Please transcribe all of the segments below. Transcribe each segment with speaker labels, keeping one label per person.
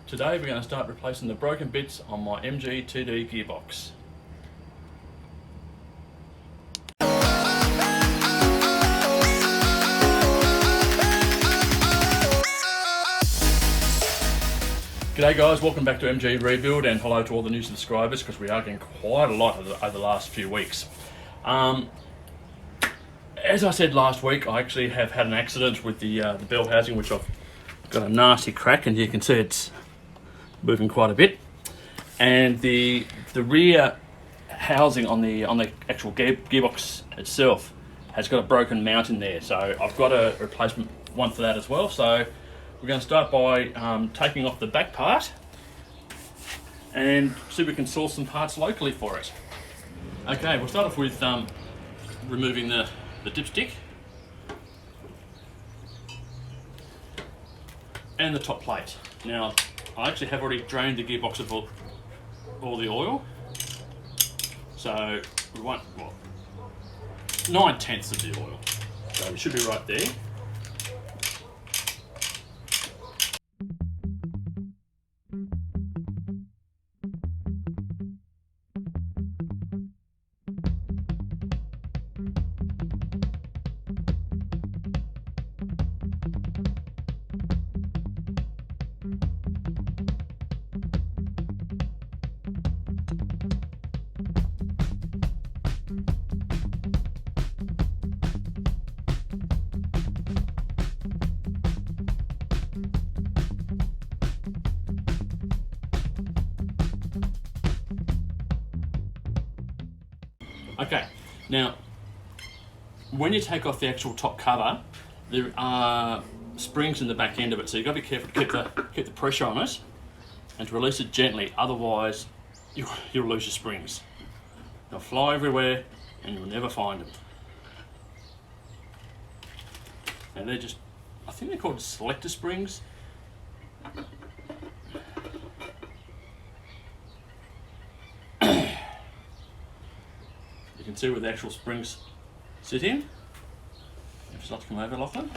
Speaker 1: Today we're going to start replacing the broken bits on my MG2D gearbox. G'day guys, welcome back to MG Rebuild, and hello to all the new subscribers, because we are getting quite a lot over the last few weeks. As I said last week, I actually have had an accident with the bell housing, which I've got a nasty crack, and you can see it's moving quite a bit. And the rear housing on the actual gearbox itself has got a broken mount in there, so I've got a replacement one for that as well. So we're going to start by taking off the back part and see if we can source some parts locally for it. Okay, we'll start off with removing the dipstick and the top plate. Now, I actually have already drained the gearbox of all the oil, so we want 9/10 of the oil, so we should be right there. Okay, now when you take off the actual top cover, there are springs in the back end of it, so you've got to be careful to keep the pressure on it and to release it gently, otherwise you'll lose your springs. They'll fly everywhere and you'll never find them. And they're just, I think they're called selector springs. You can see where the actual springs sit in. If it's not to come over, Lachlan.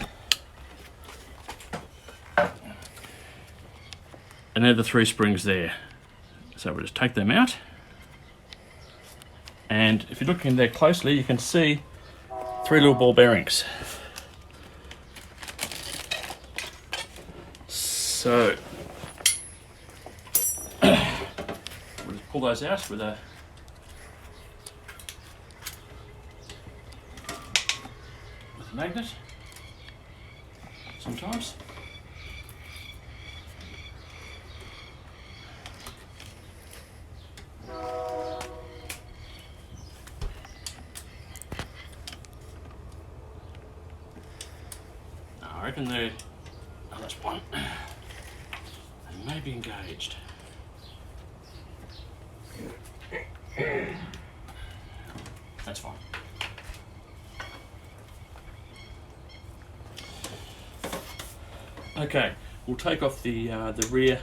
Speaker 1: And they're the three springs there. So we'll just take them out. And if you look in there closely, you can see three little ball bearings. So we'll just pull those out with a magnet sometimes. I reckon they're, oh, that's one. They may be engaged. That's fine. Okay, we'll take off the rear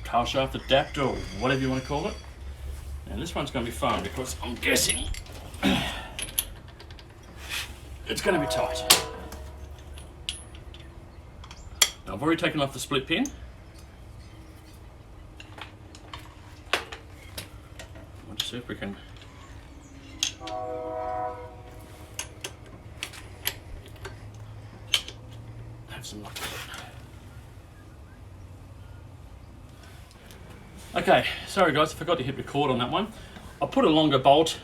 Speaker 1: tail shaft adapter, or whatever you want to call it. And this one's going to be fun because I'm guessing it's going to be tight. Now, I've already taken off the split pin. Let's see if we can some luck with it. Okay, sorry guys, I forgot to hit record on that one. I put a longer bolt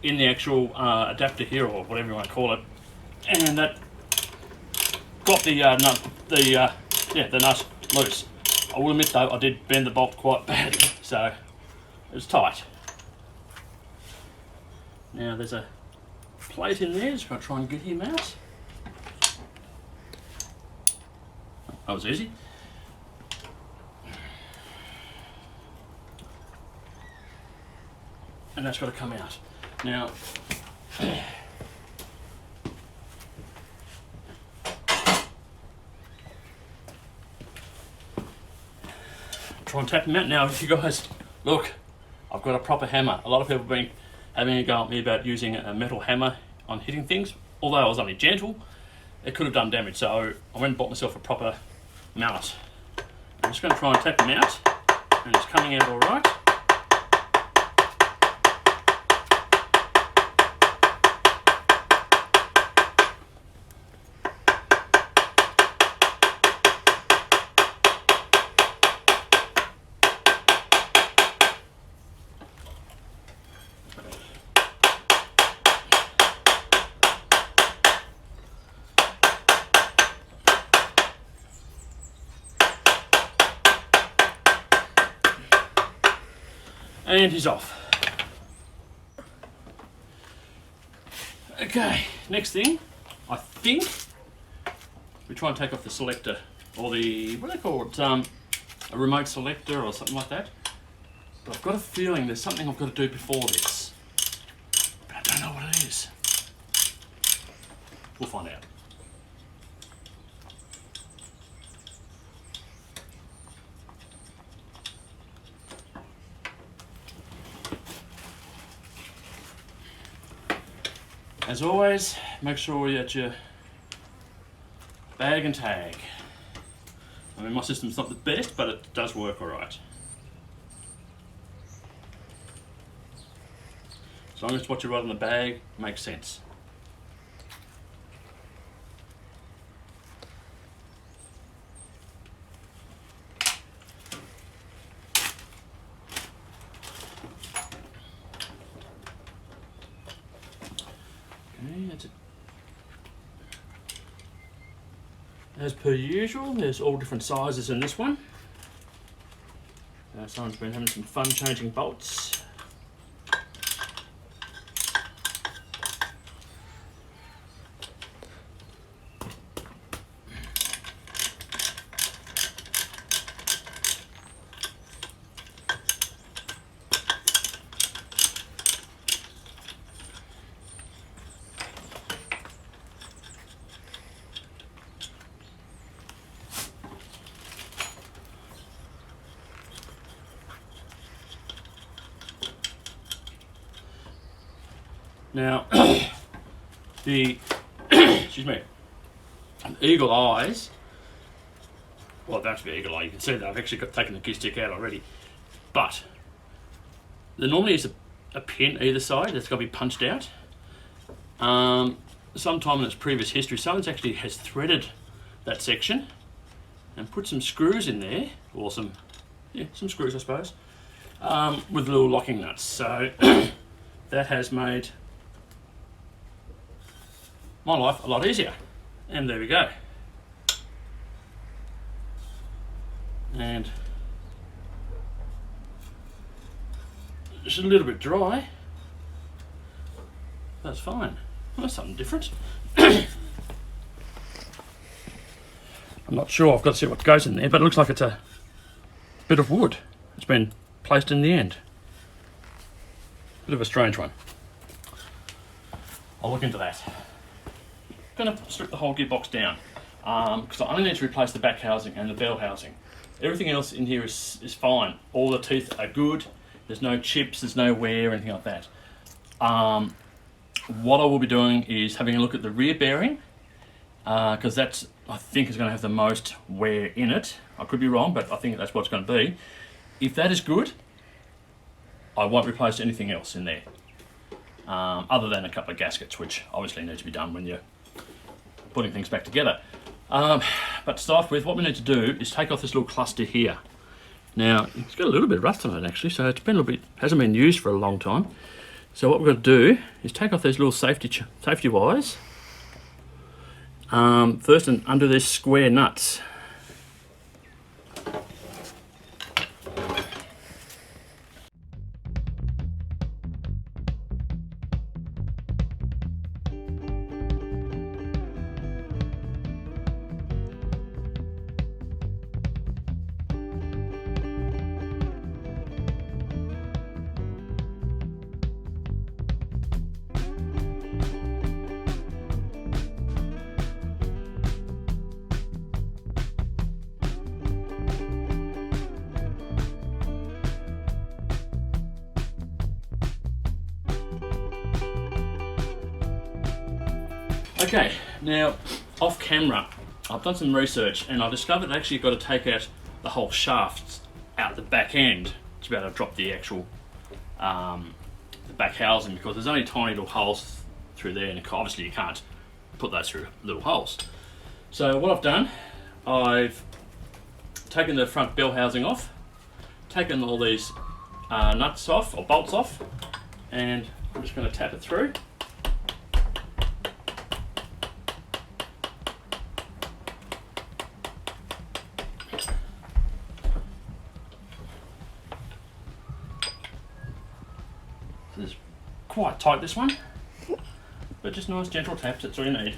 Speaker 1: in the actual adapter here, or whatever you want to call it, and that got the nut loose. I will admit though, I did bend the bolt quite badly, so it was tight. Now there's a plate in there, just going to try and get him out. That was easy. And that's got to come out. Now, try and tap them out. Now, if you guys look, I've got a proper hammer. A lot of people have been having a go at me about using a metal hammer on hitting things. Although I was only gentle, it could have done damage. So I went and bought myself a proper mallet. I'm just going to try and tap him out, and it's coming out all right. And he's off. Okay, next thing, I think we try and take off the selector, or the, what do they call it, a remote selector or something like that. But I've got a feeling there's something I've got to do before this. But I don't know what it is. We'll find out. As always, make sure you get your bag and tag. I mean, my system's not the best, but it does work all right. As long as what you write on the bag makes sense. As per usual, there's all different sizes in this one. Someone's been having some fun changing bolts. Now, the excuse me, eagle eyes. Well, that's the eagle eye. You can see that I've actually taken the gear stick out already. But there normally is a pin either side that's got to be punched out. Sometime in its previous history, someone's actually has threaded that section and put some screws in there, or some screws, I suppose, with little locking nuts. So that has made my life a lot easier. And there we go. And it's a little bit dry. That's fine. Well, that's something different. I'm not sure, I've got to see what goes in there, but it looks like it's a bit of wood. It's been placed in the end. Bit of a strange one. I'll look into that. Going to strip the whole gearbox down because I only need to replace the back housing and the bell housing. Everything else in here is fine. All the teeth are good. There's no chips, there's no wear, anything like that. What I will be doing is having a look at the rear bearing because that's, I think, is going to have the most wear in it. I could be wrong, but I think that's what it's going to be. If that is good, I won't replace anything else in there other than a couple of gaskets, which obviously need to be done when you're putting things back together. But to start with, what we need to do is take off this little cluster here. Now, it's got a little bit of rust on it actually, so it's been a little bit, hasn't been used for a long time. So what we're going to do is take off these little safety wires. First, and undo these square nuts. Okay, now off camera, I've done some research and I discovered actually you've got to take out the whole shaft out the back end to be able to drop the actual the back housing, because there's only tiny little holes through there, and obviously you can't put those through little holes. So what I've done, I've taken the front bell housing off, taken all these nuts off or bolts off, and I'm just going to tap it through. So it's quite tight, this one, but just nice gentle taps, that's all you need.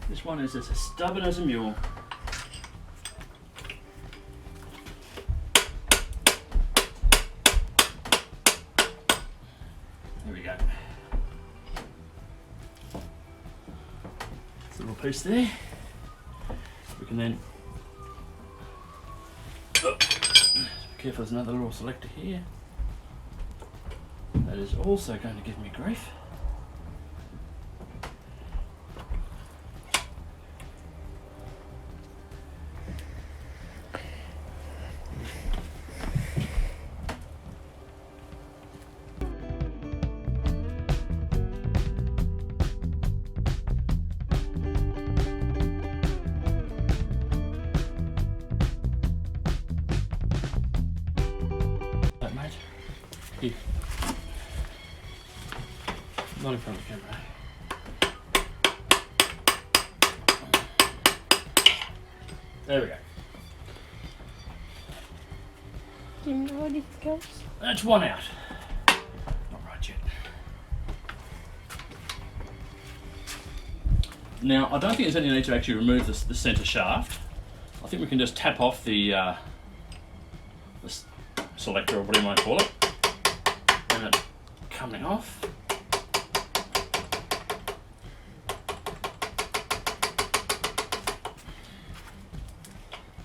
Speaker 1: This one is as stubborn as a mule. There we go. This little piece there. We can then, be careful, there's another little selector here. That is also going to give me grief. Here. Not in front of the camera. There we go.
Speaker 2: Do you know anything else?
Speaker 1: That's one out. Not right yet. Now, I don't think there's any need to actually remove the centre shaft. I think we can just tap off the selector, or whatever you might call it. And it coming off.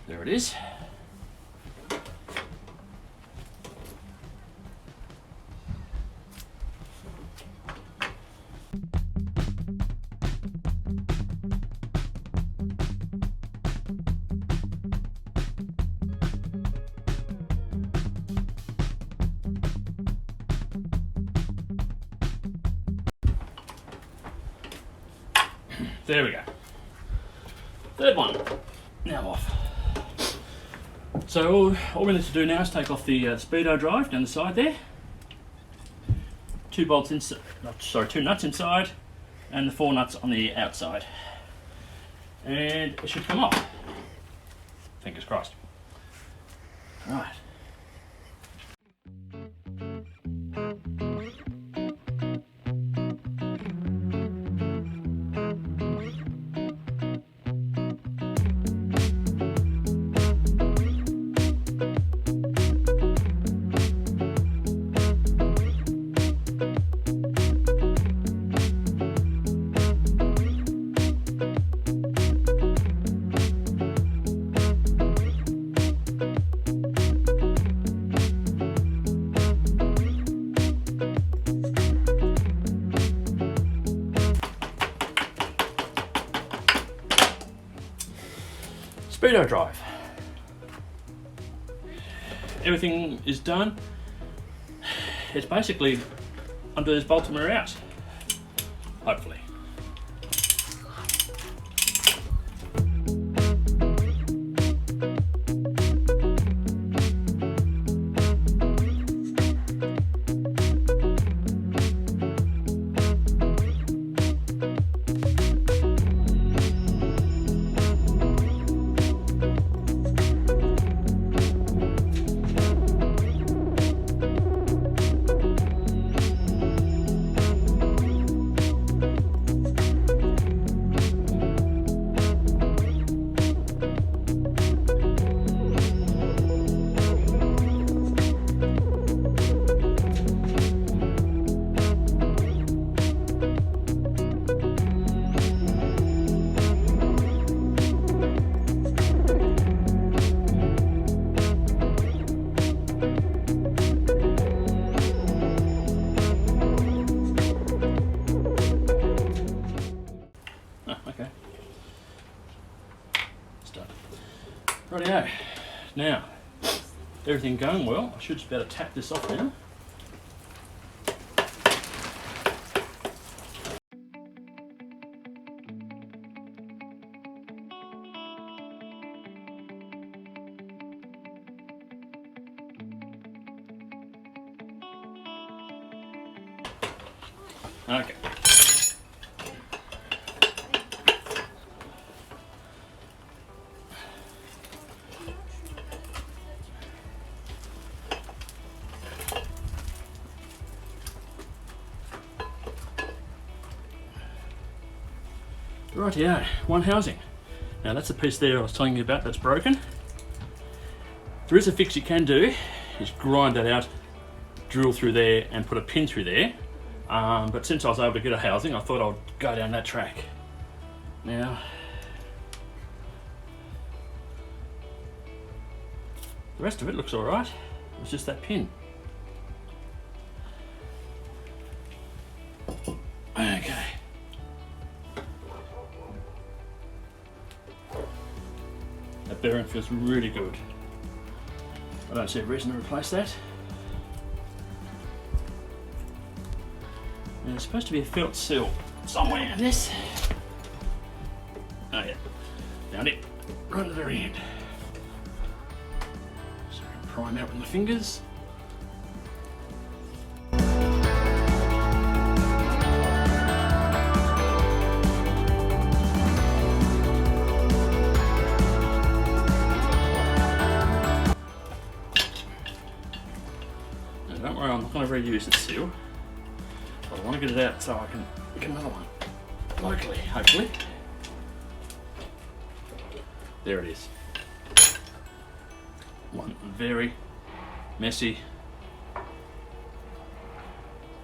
Speaker 1: There it is. There we go. Third one. Now off. So all we need to do now is take off the speedo drive down the side there. Two bolts inside, two nuts inside, and the 4 nuts on the outside. And it should come off. Fingers crossed. Right. Speedo drive. Everything is done. It's basically undo this bolt and we're out. Hopefully. Rightio. Now, everything going well. I should just be able to tap this off now. Okay. Rightio, one housing. Now that's the piece there I was telling you about that's broken. There is a fix you can do, is grind that out, drill through there and put a pin through there. But since I was able to get a housing, I thought I'd go down that track. Now, the rest of it looks alright. It's just that pin. Okay. That bearing feels really good. I don't see a reason to replace that. And there's supposed to be a felt seal somewhere in this. Oh yeah, found it, right at the very end. So I can prime out with my fingers. Now don't worry, I'm not going to reuse this seal. I want to get it out so I can get another one locally, hopefully. There it is. One very messy,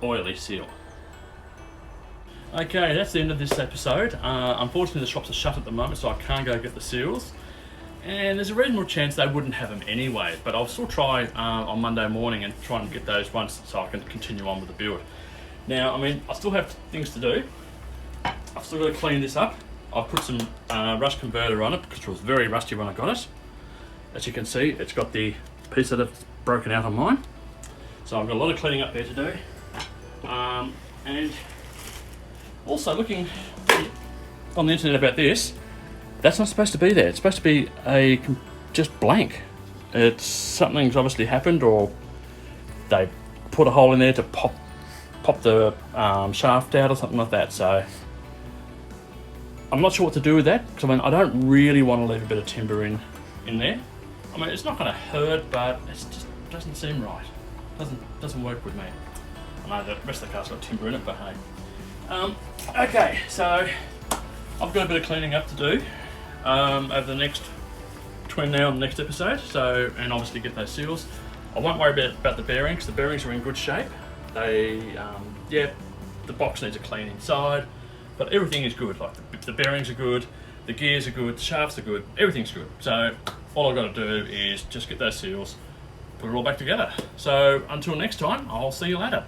Speaker 1: oily seal. Okay, that's the end of this episode. Unfortunately the shops are shut at the moment, so I can't go get the seals. And there's a reasonable chance they wouldn't have them anyway, but I'll still try on Monday morning and try and get those once so I can continue on with the build. Now, I mean, I still have things to do. I've still got to clean this up. I've put some rust converter on it because it was very rusty when I got it. As you can see, it's got the piece that's broken out on mine. So I've got a lot of cleaning up there to do. And also looking on the internet about this, that's not supposed to be there. It's supposed to be just blank. It's something's obviously happened, or they put a hole in there to pop the shaft out or something like that. So I'm not sure what to do with that, because I mean I don't really want to leave a bit of timber in there. I mean it's not going to hurt, but it just doesn't seem right. Doesn't work with me. I know the rest of the car's got timber in it, but hey. Okay, so I've got a bit of cleaning up to do over the next between now and the next episode. So, and obviously get those seals. I won't worry about the bearings. The bearings are in good shape. They, yeah, the box needs a clean inside, but everything is good. Like the bearings are good, the gears are good, the shafts are good, everything's good. So all I've got to do is just get those seals, put it all back together. So until next time, I'll see you later.